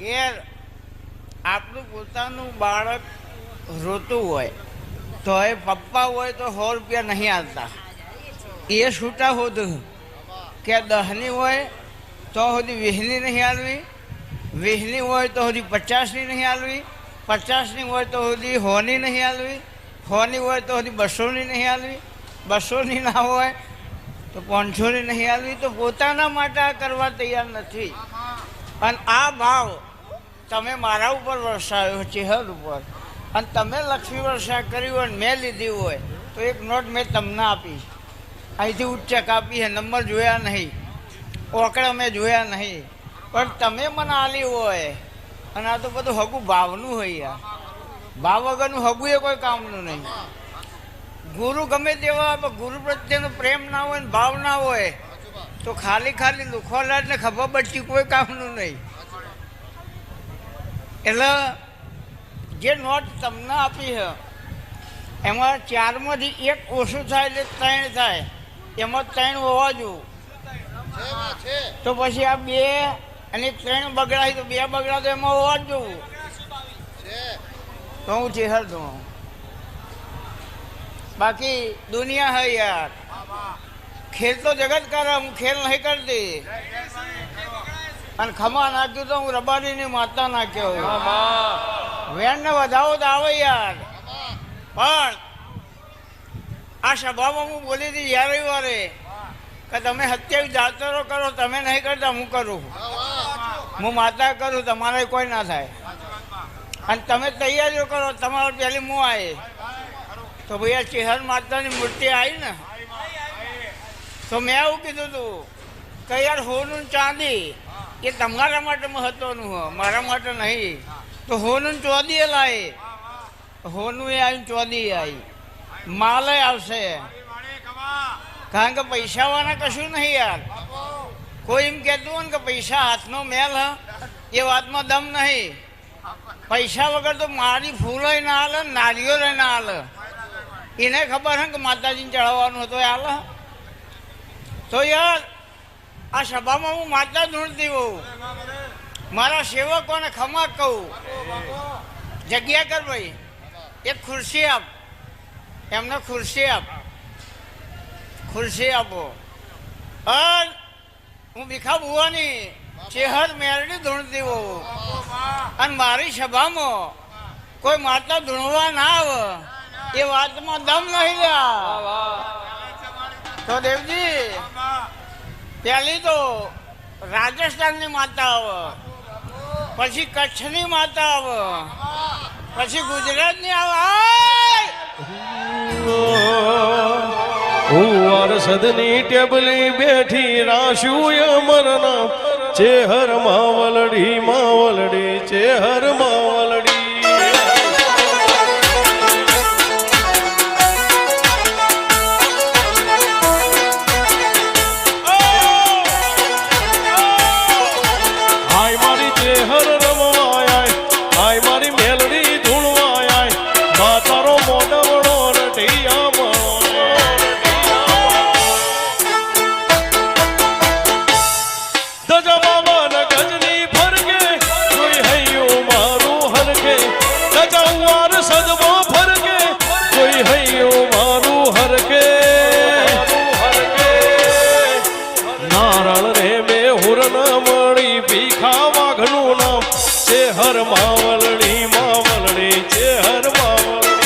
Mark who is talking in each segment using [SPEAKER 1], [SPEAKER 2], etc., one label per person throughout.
[SPEAKER 1] ઘેર આપણું પોતાનું બાળક રોતું હોય તો એ પપ્પા હોય તો 100 રૂપિયા નહીં આવતા, એ છૂટા હોતું કે 10ની હોય તો સુધી 20ની નહીં આવવી, 20ની હોય તો સુધી 50ની નહીં આવવી, 50ની હોય તો સુધી 100ની નહીં આવવી, 100ની હોય તો સુધી 200ની નહીં આવવી, 200ની ના હોય તો 500ની નહીં આવવી. તો પોતાના માટે આ કરવા તૈયાર નથી. અને આ ભાવ તમે મારા ઉપર વરસાવ્યો ચેહર ઉપર, અને તમે લક્ષ્મી વર્ષા કરી હોય ને મેં લીધી હોય તો એક નોટ મેં તમને આપી, અહીંથી ઉચ્ચક આપી છે, નંબર જોયા નહીં, ઓકડા મેં જોયા નહીં, પણ તમે મને આલી હોય. અને આ તો બધું હગું ભાવનું હોય યાર, ભાવ વગરનું હગું એ કોઈ કામનું નહીં. ગુરુ ગમે તેવા ગુરુ પ્રત્યેનો પ્રેમ ના હોય ને ભાવ ના હોય તો ખાલી લુખવાલાટ ને ખભા બચી કોઈ કામનું નહીં. એટલે જે નોટ તમને આપી છે એમાં 4માંથી 1 ઓછું થાય એટલે 3 થાય, એમાં 3 હોવા જોઈએ. તો પછી આ 2 અને 3 બગડાય તો 2 બગડા તો એમાં હોવા જ જોવું. તો હું ચેહર દઉં, બાકી દુનિયા है यार, खेल तो जगत कर, હું ખેલ નહીં કરતી. અને ખમા નાખ્યું તો હું રબારીની માતા નાખ્યો, વેણ ને વધાવો તો આવે યાર. પણ આ સભામાં હું બોલી હતી યારે વારે કે તમે 27 જાતરો કરો, તમે નહીં કરતા હું કરું, હું માતા કરું, તમારે કોઈ ના થાય. અને તમે તૈયારીઓ કરો, તમારે પહેલી હું આવી તો ભાઈ આ ચેહર માતાની મૂર્તિ આવી ને તો મેં એવું કીધું હતું કે યાર હોનું ચાંદી એ તમારા માટે મહત્વનું હોય, મારા માટે નહીં. તો હોનું ચોદી લાવે, હોનું એ આવીને ચોદી આવી, માલે આવશે. કારણ કે પૈસાવાળા કશું નહીં યાર. કોઈ એમ કહેતું હોય ને કે પૈસા હાથનો મેલ હ, એ વાતમાં દમ નહીં. પૈસા વગર તો મારી ફૂલો ના હાલે, નારીઓ ના હાલે. એને ખબર હે કે માતાજીને ચડાવવાનું હતું એ હાલ. તો યાર આ સભામાં હું માતા ઢૂંઢતી હોઉં, મારા સેવકોને ખમા કહું, જગ્યા કર ભાઈ, એક ખુરશી આપ, એમને ખુરશી આપ, ખુરશી આપો. અને હું ભીખા બુવાની ચેહર મેરડી ઢૂંઢતી હોઉં, અને મારી સભામાં કોઈ માતા ઢૂંઢવા ના આવે એ વાતમાં દમ નહીં લ્યા. તો દેવજી પહેલી તો રાજસ્થાનની માતા આવે, પછી કચ્છની માતા આવે, પછી ગુજરાતની આવે.
[SPEAKER 2] સદની ટેબલી બેઠી રાશું અમરના, ચેહર માવલડી માવલડી ચેહર માવલડી. ચેહર માવલડી માવલડી ચેહર માવલડી.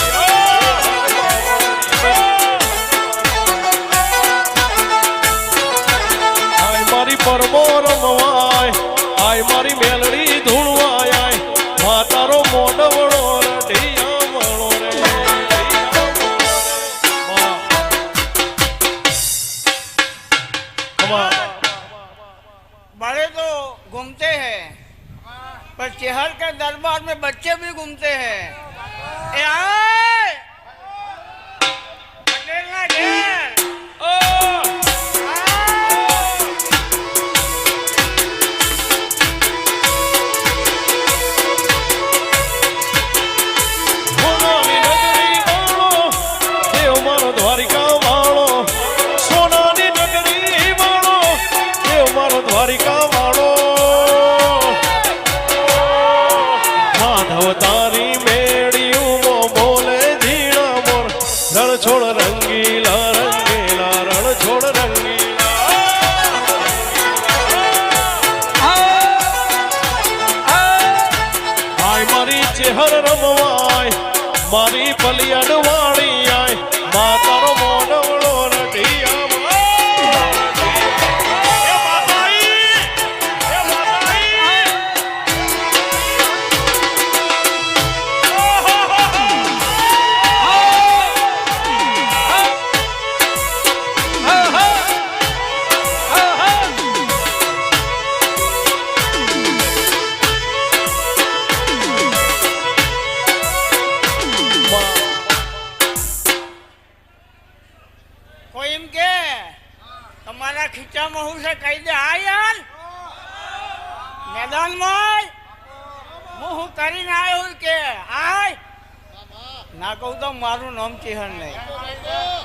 [SPEAKER 2] મારી પરમો રમવાય, આય મારી મેલડી ધૂણવાય, માતારો મોડવડો રઢિયા મળો રે.
[SPEAKER 1] बड़े तो घूमते हैं पर चेहर के दरबार में बच्चे भी घूमते हैं. पटेल ना घेर.
[SPEAKER 2] દ્વારિકા વાળો સોનાની નગરી વાળો, દેવ મારો દ્વારિકા વાળો. ચેહર રમવાય મારી પલિયડ વાળી આય મા તારો મોઢવડો રઢિયા
[SPEAKER 1] કોઈ એમ કે તમારા ખીચામાં હું છે કહી દે હા યાર મેદાનમાં હું કરીને આવ્યો કે આય ના કહું તો મારું નામ ચિહન નહીં